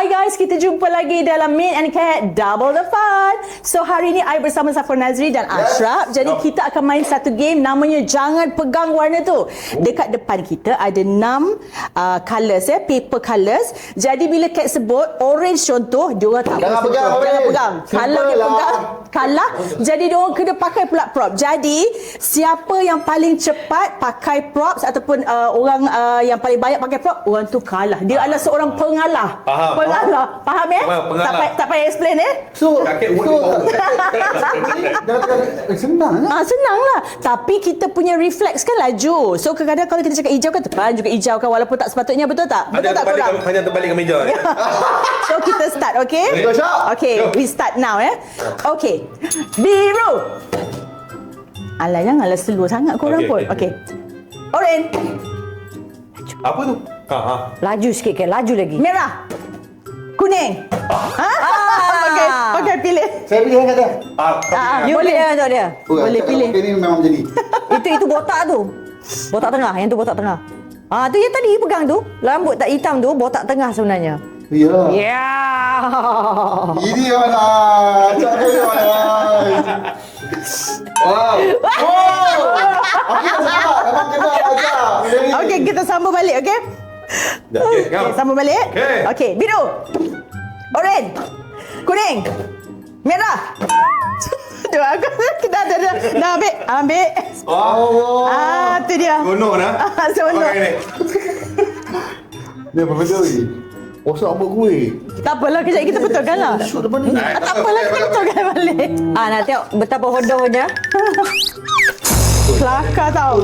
Hai guys, kita jumpa lagi dalam Min and Cat Double the Fun. So hari ni I bersama Safwan Nazri dan Ashraf. Jadi kita akan main satu game namanya Jangan Pegang Warna Tu. Dekat depan kita ada 6 colours paper colours. Jadi bila Cat sebut orange contoh, dia orang tak Jangan boleh pegang, sentuh. Jangan orange. pegang. Kalau dia pegang kalah, jadi dia orang kena pakai pula prop. Jadi siapa yang paling cepat pakai props ataupun orang yang paling banyak pakai prop, orang tu kalah. Dia adalah seorang pengalah. Faham. Pengalah. Faham Pengalah. Tak payah explain So, senang lah. senang lah. Tapi kita punya refleks kan laju. So kadang-kadang kalau kita cakap hijau kan, depan juga hijau kan, walaupun tak sepatutnya. Betul tak? Betul tak korang? Hanya terbalik ke meja. So kita start, okay? Go, Syah. Okay, we start now Okay. Biru. Alah, janganlah slow sangat korang Okay, pun. okay. Okay. Orange. Apa tu? Laju sikit ke? Laju lagi. Merah. Kuning. Okay, pilih. Saya pilih yang kata. You boleh. pilih untuk dia. Boleh pilih. Ini memang jadi. Itu botak tu. Botak tengah. Yang tu botak tengah. Tu yang tadi pegang tu. Rambut tak hitam tu. Botak tengah sebenarnya. Ya. Yeah. Ini yang mana? Cakap yang mana? Wow. Aku tak salah. Abang kena ajak. Okay, kita sambung balik, okay? Okay, Sambung balik. Okay. Biru. Orange. Kuning. Merah. Tuh, aku dah ambil. Ambil. Oh. Tu dia. Gonok dah. Seronok. Pakai ni. Dia apa betul ni? Rosak rambut gue. Tak apalah, kejap kita betulkan lah. Shoot depan ni. Tak apalah, kita betulkan balik. Nak tengok betapa hodohnya. Kelakar tau.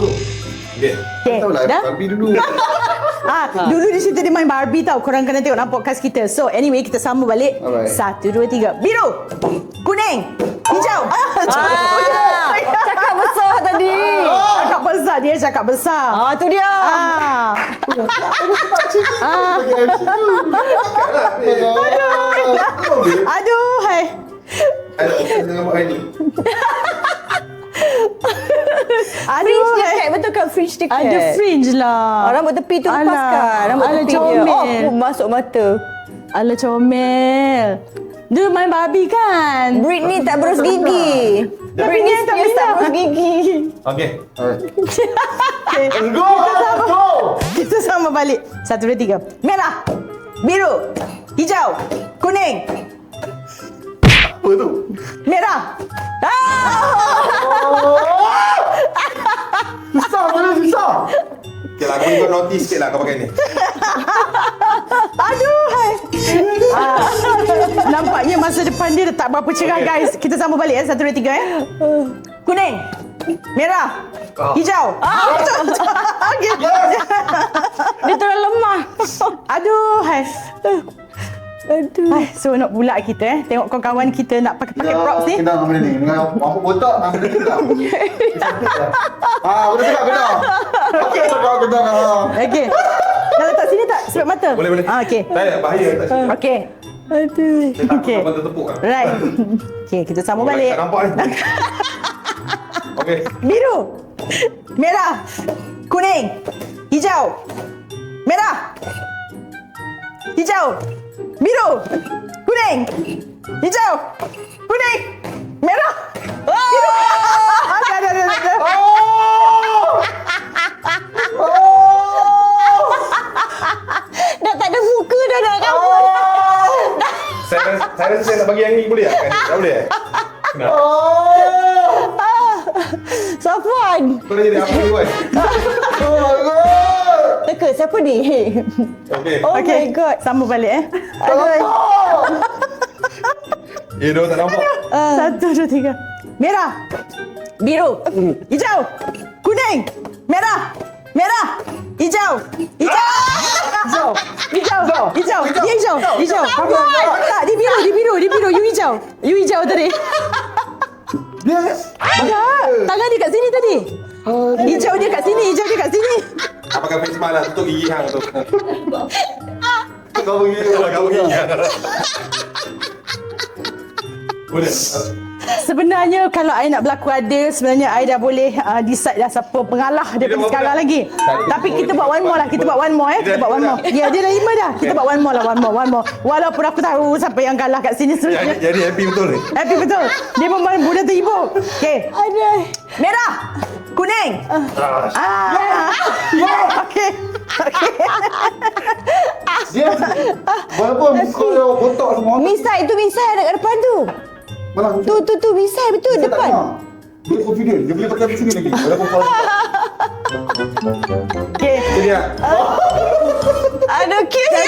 Okay. Okay, Tahu lah, dah? Barbie dulu. Dulu di situ dia main Barbie tau. Korang kena tengok podcast kita. So anyway, kita sambung balik. Alright. 1, 2, 3. Biru. Kuning. Hijau. Cakap besar tadi. Cakap besar. Dia cakap besar. Tu dia. Aduh, hai. Ada dengan pakai ni. Fringe dia cat. Betul kan fringe dia cat? Ada fringe lah. Rambut tepi tu Alah. lepaskan. Rambut Alah, tepi dia. comel. Masuk mata. Alah, comel. Dia main Barbie kan? Britney tak berus gigi. Britney tak Spears tak minat. berus gigi. Okay. Okay. Go! Go! Kita sama balik. 1, 2, 3. Merah. Biru. Hijau. Kuning. Apa tu? Merah. Susah, mana susah? Okay lah, kau notice sikit lah kau pakai ni. Aduh, hai. Nampaknya masa depan dia dah tak berapa cerah, guys. Kita sambung balik 1, 2, 3 Kuning. Merah. Hijau. Okay. Dia terlalu lemah. Aduh, hai. Aduh. Seronok pula kita tengok kawan-kawan kita nak pakai props ni. Kena nama ni. Dengan rambut botak, nama dia kena. Boleh cakap kena. Okey, cakap kena. Okey. Nak letak sini tak? Sebab mata? Boleh. Okey. Tak ada, bahaya tak sini. Okey. Aduh. Okey. Abang tertepuk kan? Right. Okey, kita sambung balik. Tak nampak ni. Okay. Biru. Merah. Kuning. Hijau. Merah. Hijau. Biru. Kuning. Hijau. Kuning. Merah. Biru. Ada. Dah tak ada muka dah nak rambut. Saya rasa saya nak bagi yang ni boleh tak? Tak boleh Kena. Safwan. Kau dah jadi apa ni kan? Teka, siapa ni? Okay. Oh Okey. my god. Sambung balik Aduh. Dia tak nampak. 1, 2, 3. Merah. Biru. Hijau. Kuning. Merah. Merah. Hijau. Hijau. Hijau. Hijau. Tak, dia biru. You hijau. You hijau tadi. Tak. Tangan dia kat sini tadi. Hijau dia kat sini. Apa pakai face mask lah, tutup gigi hang tu. Kau pergi. Boleh. Sebenarnya kalau I nak berlaku adil, sebenarnya I dah boleh decide dah siapa pengalah daripada buat sekarang berapa? lagi. Tapi kita buat one more lah. Kita buat one more Kita buat one more. Ya, dia dah 5 dah. Kita buat one more lah. One more. Walaupun aku tahu siapa yang kalah kat sini sebenarnya. Jadi happy betul ni. Happy betul. Dia memang budak terhibur. Okey. Merah. Kuning. Okey. Dia walaupun kau botak semua. Misai tu, Misai ada kat depan tu. Mana? Tu Misai betul Saya tak depan. dengar. Dia confident. Dia boleh pakai sini lagi. Walaupun kau Okey. Itu dia. Aduh, cute ya.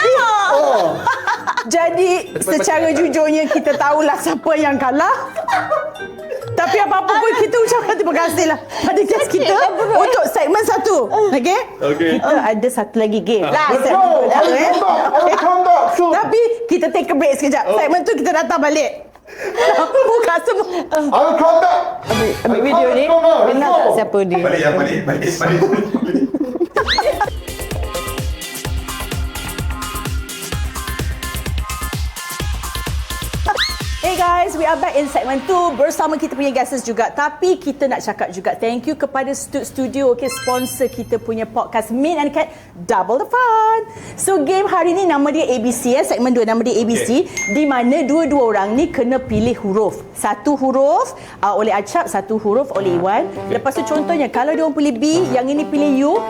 Jadi secara jujurnya kita tahulah siapa yang kalah. Tapi apa-apa pun kita ucapkan terima kasih lah pada guest kita untuk segmen 1. Okey? Okey. Kita ada satu lagi game. Let's segmen go. kedua, I will eh. come back. I will come back. So, Tapi kita take a break sekejap. Segmen tu kita datang balik. Buka semua. I will come back. Ambil video ni. Kenal tak siapa dia? Balik. Hey guys, we are back in segment 2 bersama kita punya guests juga. Tapi kita nak cakap juga thank you kepada studio, okay, sponsor kita punya podcast Min and Cat Double the Fun. So game hari ni nama dia ABC, segmen 2 nama dia ABC, di mana dua-dua orang ni kena pilih huruf. Satu huruf oleh Acap, satu huruf oleh Iwan. Lepas tu contohnya kalau dia orang pilih B, yang ini pilih U,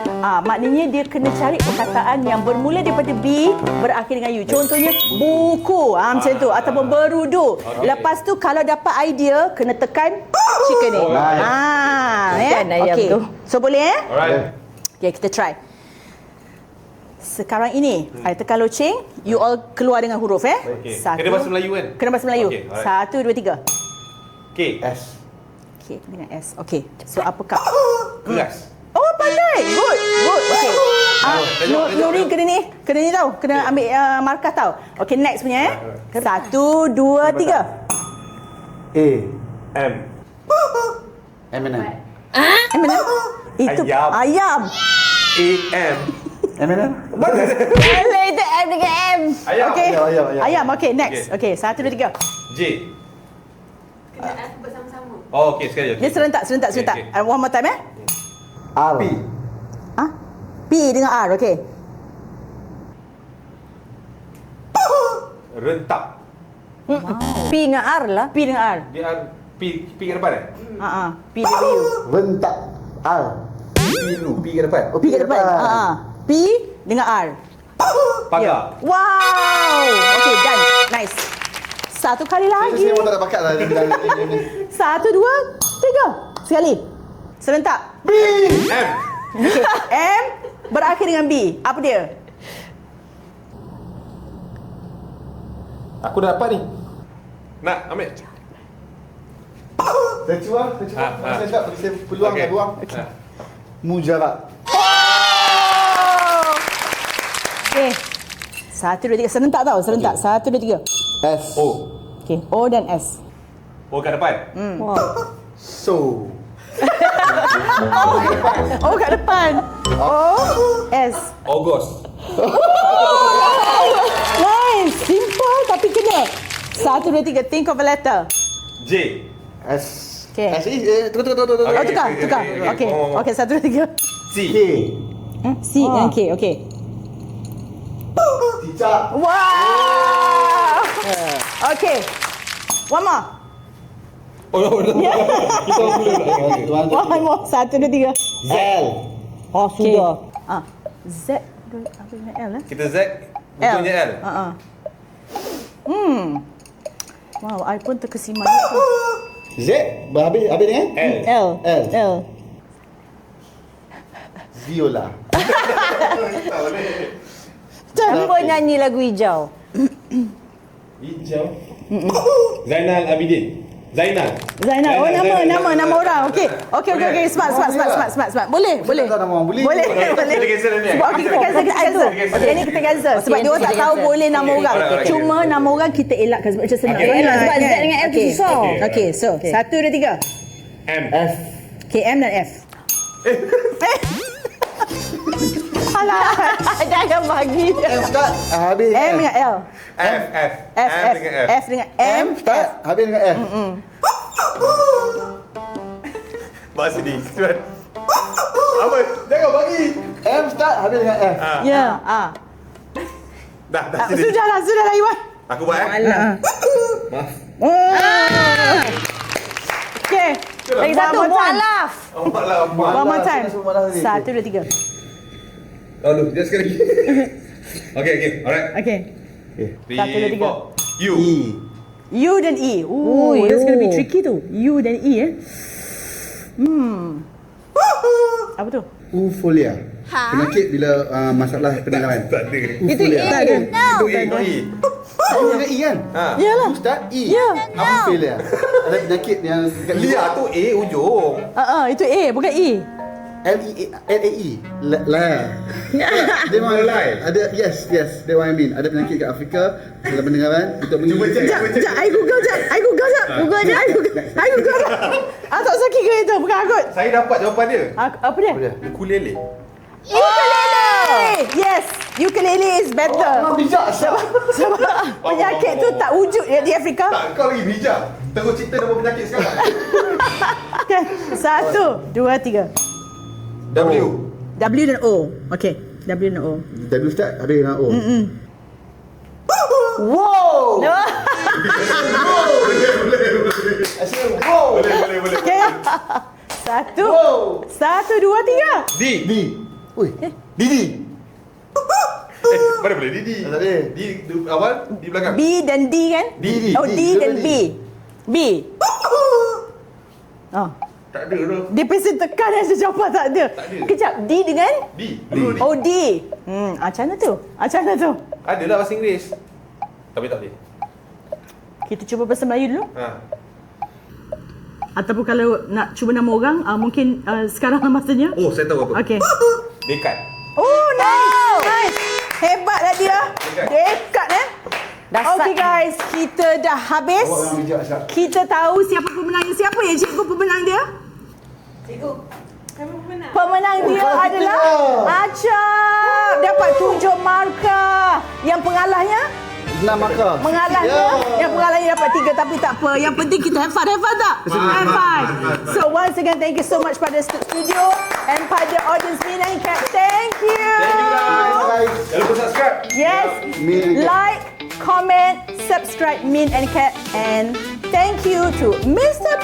maknanya dia kena cari perkataan yang bermula daripada B berakhir dengan U. Contohnya buku, macam tu, ataupun berudu. Lepas tu kalau dapat idea kena tekan chicken ni. Tekan ayam tu. So boleh Alright. Okay, kita try. Sekarang ini, I tekan loceng, you all keluar dengan huruf Okay. Kena bahasa Melayu kan? Kena bahasa Melayu. Okay, alright. 1, 2, 3. K. S. Okay, dengan S. Okay, so apakah? Keras. Oh, pandai. Good. Okay. Nuri kena ni tau. Kena ambil markah tau. Okay, next punya 1, 2, 3. A. M. M&M. Mana? Itu Ayam. ayam. A. M. M&M. Boleh itu M dengan M. Ayam. Okay. Ayam. Ayam. Okay, next. Okay, 1, 2, 3. J. Kena F bersama-sama. Oh, okey sekali. Dia serentak. Okay. One more time R. P. P dengan R, okay. Rentak. P dengan R lah. P dengan R. Dia P ke depan eh? P dengan U. Rentak. R. P ke depan. Oh, P ke depan. P dengan R. Pagar. Wow. Okay, done. Nice. Satu kali lagi. Saya pun tak ada bakat lah. 1, 2, 3. Sekali. Serentak. M. Okay. M berakhir dengan B. Apa dia? Aku dah dapat ni. Nak ambil? Saya cuba. Saya tak beri saya peluang nak buang. Mujarab. Okay. 1, 2, 3. Serentak tau. Serentak. 1, 2, 3. S. O. Okay. O dan S. O kat depan. So. O kat depan. O, S. Ogos. Nice. Simple tapi kena. 1, 2, 3. Think of a letter. J. S. Okay. S. Tukar. Oh, Okay, tukar. okay. Okay. Okay, 1, 2, 3. C. K. C dan K. Okay. Cicak. Wow. Okay. One more. One more. 1, 2, 3. L. Oh, sudah. Z. Apa dengan L Kita Z. Bentuknya L. Wow, I pun terkesima. Z. Habis dengan? L. L. Viola. Siapa nyanyi lagu hijau? Hijau. Zainal Abidin. Zainal. Oh, nama orang. Okey. Smart. Boleh. Tak tahu nama orang. Boleh. Kita cancel ni. Sebab kita cancel. Okey, ni kita cancel. Sebab dia orang tak tahu boleh nama orang. Cuma nama orang kita elakkan sebab macam senang. Sebab Z dengan F tu susah. Okey, so 1, 2, 3. M. F. Okay, M dan F. Alah, jangan bagi. Start. Habis M dengan L. F. F dengan M. Start. Habis dengan F. Mak sini. Cepat. Apa? Jangan bagi. M start habis dengan F. Ya. Dah sini. Sudahlah Iwan. Aku buat Maaf. Okay. Lagi satu, One more time. mualaf. Oh, malah. One more time. Semua malah ni. 1, 2, 3. Lalu, dia sekali lagi. Okay. Alright. Okay. 3, 4. You. U dan E. Ooh, that's gonna be tricky tu. U dan E Apa tu? Ufolia. Penyakit bila masalah pendengaran. Tak ada. Itu E. Tak ada. Itu A, kau E. Oh, dengan E kan? Ha. Yalah. U start E. Ya. Ufolia. Ada penyakit yang dekat Lia tu A ujung. Itu A, bukan E. L-A-E. La. Dia memang ada, yes, that's what I mean. Ada penyakit kat Afrika, salah pendengaran, untuk Cuba check. Sekejap, I Google jap. I Google jap. Tak sakit ke itu? Bukan aku. Saya dapat jawapan dia. Apa dia? Ukulele. Ukulele! Yes, ukulele is better. Memang bijak. Sebab penyakit tu tak wujud di Afrika. Tak, kau lagi bijak. Terus cerita nama penyakit sekarang. Okay, 1, 2, 3. W. W dan O. Okay, W dan O. W start habis dengan O. Wow! Asyik wow. Boleh. Okay. 1, 2, 3. D. D. Ui. Didi. Mana boleh Didi? Tak ada. D awal, di belakang. B dan D kan? D. Oh, D dan B. B. Oh. Tak ada tu. Dia pasti tekan yang jawapan tak ada. Tak ada. Kejap, D dengan? D. Dulu D. Oh, D. Macam mana tu? Adalah bahasa Inggeris. Tapi tak boleh. Kita cuba bahasa Melayu dulu. Ha. Ataupun kalau nak cuba nama orang, mungkin sekarang masanya. Oh, saya tahu apa. Okay. Dekat. Oh, nice. Hebatlah dia. Dekat Dasar. Okay guys, kita dah habis. Awak memang bijak Syah. Kita tahu siapa pemenangnya. Siapa yang cikgu pemenang dia? Cikgu, kami pemenang. Pemenang dia kalau kita adalah lah. Acap. Dapat 7 markah. Yang pengalahnya? 6 markah. Mengalahnya, yang pengalahnya dapat 3 tapi tak apa. Yang penting kita have fun tak? Have fun. So once again, thank you so much pada studio and pada audience Min and Kat. Thank you. Thank you guys. Jangan lupa subscribe. Yes. Min and Kat. Like, comment, subscribe Min and Kat, and thank you to Mr.